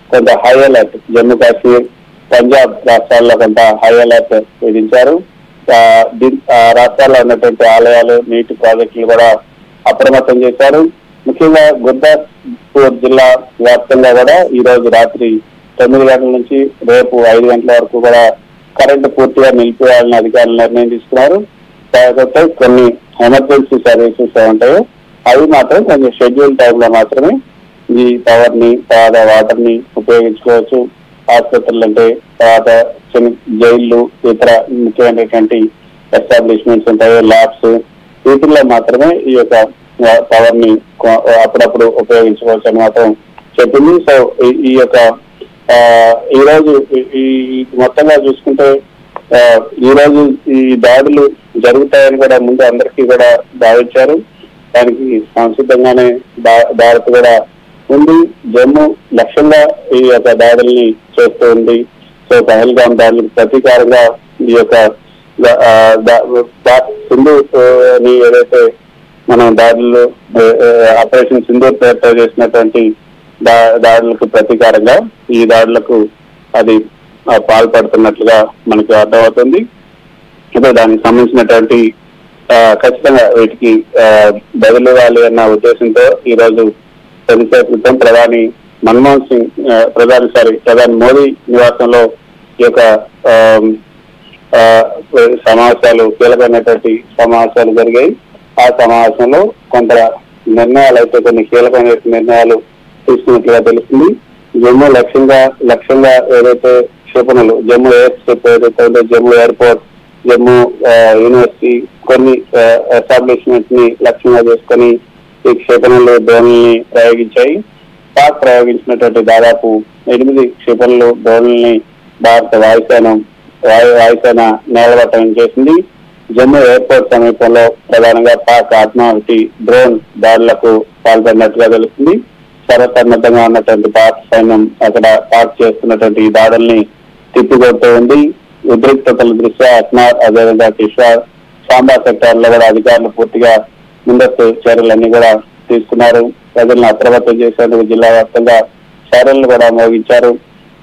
కొంత high alert Jammu Kashmir Punjab రాష్ట్రాల్లో కొంత హై అలర్ట్ విధించారు. రాష్ట్రాల్లో ఉన్నటువంటి ఆలయాలు నీటి ప్రాజెక్టులు కూడా అప్రమత్తం చేశారు. ముఖ్యంగా గుర్దాస్పూర్ జిల్లా వ్యాప్తంగా కూడా ఈ రోజు రాత్రి 9 గంటల నుంచి రేపు 5 గంటల వరకు కూడా కరెంటు పూర్తిగా నిలిపివేయాలని అధికారులు నిర్ణయం తీసుకున్నారు. కాకపోతే కొన్ని ఎమర్జెన్సీ సర్వీసెస్ ఉంటాయో అవి మాత్రం కొంచెం షెడ్యూల్ టైంలో మాత్రమే ఈ పవర్ ని తర్వాత వాటర్ ని ఉపయోగించుకోవచ్చు. ఆసుపత్రులు అంటే తర్వాత జైళ్లు ఇతర ముఖ్యమైనటువంటి ఎస్టాబ్లిష్మెంట్స్ ఉంటాయో ల్యాబ్స్ వీటిల్లో మాత్రమే ఈ యొక్క పవర్ ని అప్పుడప్పుడు ఉపయోగించుకోవచ్చు అని మాత్రం చెప్పింది. సో ఈ యొక్క ఈ రోజు ఈ మొత్తంగా చూసుకుంటే ఈ రోజు ఈ దాడులు జరుగుతాయని కూడా ముందు అందరికీ కూడా భావించారు. దానికి సంసిద్ధంగానే భారత్ కూడా ఉంది. జమ్మూ లక్ష్యంగా ఈ యొక్క దాడుల్ని చేస్తూ ఉంది. సో పహల్గాం దాడులకు ప్రతీకారంగా ఈ యొక్క సింధూర్ ఏదైతే మనం దాడులు ఆపరేషన్ సింధూర్ పేరుతో చేసినటువంటి దాడులకు ప్రతీకారంగా ఈ దాడులకు అది పాల్పడుతున్నట్లుగా మనకు అర్థమవుతుంది. అదే దానికి సంబంధించినటువంటి ఖచ్చితంగా వీటికి బదులివ్వాలి అన్న ఉద్దేశంతో ఈ రోజు కొద్దిసేపు క్రితం ప్రధాని మోదీ నివాసంలో ఈ యొక్క సమావేశాలు కీలకమైనటువంటి సమావేశాలు జరిగాయి. ఆ సమావేశంలో కొంత నిర్ణయాలు అయితే కొన్ని కీలకమైన నిర్ణయాలు తీసుకున్నట్లుగా తెలుస్తుంది. జమ్మూ లక్ష్యంగా ఏదైతే క్షిపణులు జమ్మూ ఎయిర్ స్ట్రిప్ ఏదైతే ఉందో జమ్మూ ఎయిర్పోర్ట్ జమ్మూ యూనివర్సిటీ కొన్ని ఎస్టాబ్లిష్మెంట్ ని లక్ష్యంగా చేసుకొని ఈ క్షిపణులు డ్రోన్లని ప్రయోగించాయి. పాక్ ప్రయోగించినటువంటి దాదాపు 8 క్షిపణులు డ్రోన్లని భారత వాయుసేన నేలవట్టం చేసింది. జమ్మూ ఎయిర్పోర్ట్ సమీపంలో ప్రధానంగా పాక్ ఆత్మాహుతి డ్రోన్ దాడులకు పాల్పడినట్టుగా తెలుస్తుంది. సర్వసన్నద్ధంగా ఉన్నటువంటి పాక్ సైన్యం అక్కడ పాక్ చేస్తున్నటువంటి ఈ దాడుల్ని తిప్పికొడుతూ ఉంది. ఉద్రిక్తతల దృష్ట్యా అస్నార్ అదేవిధంగా కిష్వార్ సాంబా సెక్టార్ లో కూడా అధికారులు పూర్తిగా ముందస్తు చర్యలన్నీ కూడా తీసుకున్నారు. ప్రజలను అప్రమత్తం చేసేందుకు జిల్లా వ్యాప్తంగా చర్యలను కూడా మోగించారు.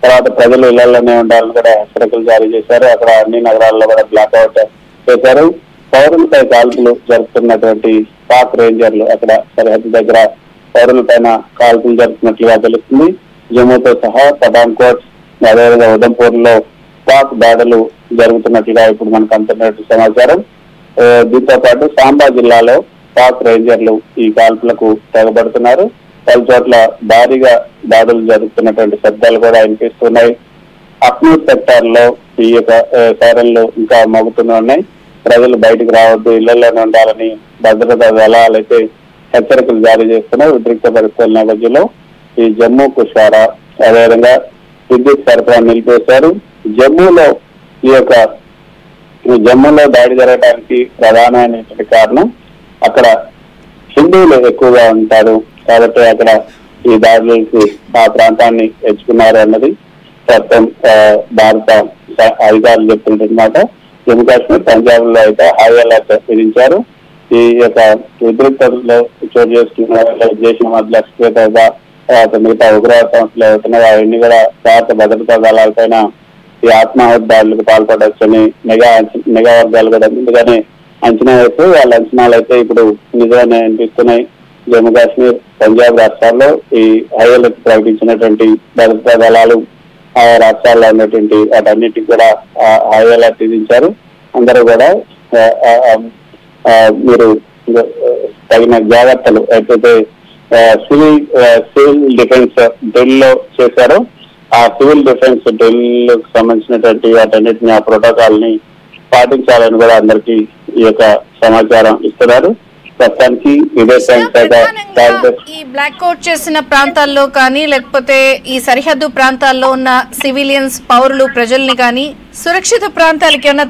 తర్వాత ప్రజలు ఇళ్లలోనే ఉండాలని కూడా హెచ్చరికలు జారీ చేశారు. అక్కడ అన్ని నగరాల్లో కూడా బ్లాక్అవుట్ చేశారు. పౌరులపై కాల్పులు జరుపుతున్నటువంటి పాక్ రేంజర్లు అక్కడ సరిహద్దు దగ్గర పౌరులపైన కాల్పులు జరుపుతున్నట్లుగా తెలుస్తుంది. జమ్మూతో సహా పఠాన్కోట్ అదేవిధంగా ఉదంపూర్ లో పాక్ దాడులు జరుగుతున్నట్లుగా ఇప్పుడు మనకు అందుతున్నట్టు సమాచారం. దీంతో పాటు సాంబా జిల్లాలో పాక్ రేంజర్లు ఈ కాల్పులకు తెగబడుతున్నారు. పలు చోట్ల భారీగా దాడులు జరుగుతున్నటువంటి శబ్దాలు కూడా వినిపిస్తున్నాయి. అక్నూర్ సెక్టార్ లో ఈ యొక్క సైరన్లు ఇంకా మోగుతూనే ఉన్నాయి. ప్రజలు బయటకు రావద్దు, ఇళ్లలోనే ఉండాలని భద్రతా దళాలైతే హెచ్చరికలు జారీ చేస్తున్నారు. ఉద్రిక్త పరిస్థితుల నేపథ్యంలో ఈ జమ్మూ కుష్వారా అదేవిధంగా విద్యుత్ సరఫరా నిలిపేశారు. జమ్మూలో దాడి జరగడానికి ప్రధానమైనటువంటి కారణం అక్కడ హిందువులు ఎక్కువగా ఉంటారు కాబట్టి అక్కడ ఈ దాడులకు ఆ ప్రాంతాన్ని ఎంచుకున్నారు అన్నది మొత్తం భారత అధికారులు చెప్తున్నమాట. జమ్మూ కాశ్మీర్ పంజాబ్ లో అయితే హై అలర్ట్ విధించారు. ఈ యొక్క ఉద్రిక్తలో చోటు చేసుకున్న తర్వాత మిగతా ఉగ్రవాద సంస్థలు అవుతున్నాయి అవన్నీ కూడా భారత భద్రతా దళాలపైన ఈ ఆత్మాహుతి దాడులకు పాల్పడవచ్చని నిఘా వర్గాలు కూడా ముందుగానే అంచనా వేస్తూ వాళ్ళ అంచనాలు అయితే ఇప్పుడు నిజంగానే అనిపిస్తున్నాయి. జమ్మూ కాశ్మీర్ పంజాబ్ రాష్ట్రాల్లో ఈ హై అలర్ట్ ప్రకటించినటువంటి భద్రతా దళాలు ఆయా రాష్ట్రాల్లో ఉన్నటువంటి వాటన్నిటికి కూడా హై అలర్ట్ విధించారు. అందరూ కూడా మీరు తగిన జాగ్రత్తలు అయితే సివిల్ డిఫెన్స్ డ్రిల్ లో చేశారో ఆ సివిల్ డిఫెన్స్ డ్రిల్ కు సంబంధించినటువంటి వాటన్నిటిని ఆ ప్రోటోకాల్ ని పాటించాలని కూడా అందరికీ ఈ యొక్క సమాచారం ఇస్తున్నారు. ప్రస్తుతానికి ఈ బ్లాక్అవుట్ చేసిన ప్రాంతాల్లో కానీ లేకపోతే ఈ సరిహద్దు ప్రాంతాల్లో ఉన్న సివిలియన్స్ పౌరులు ప్రజల్ని కానీ సురక్షిత ప్రాంతాలకి ఏమైనా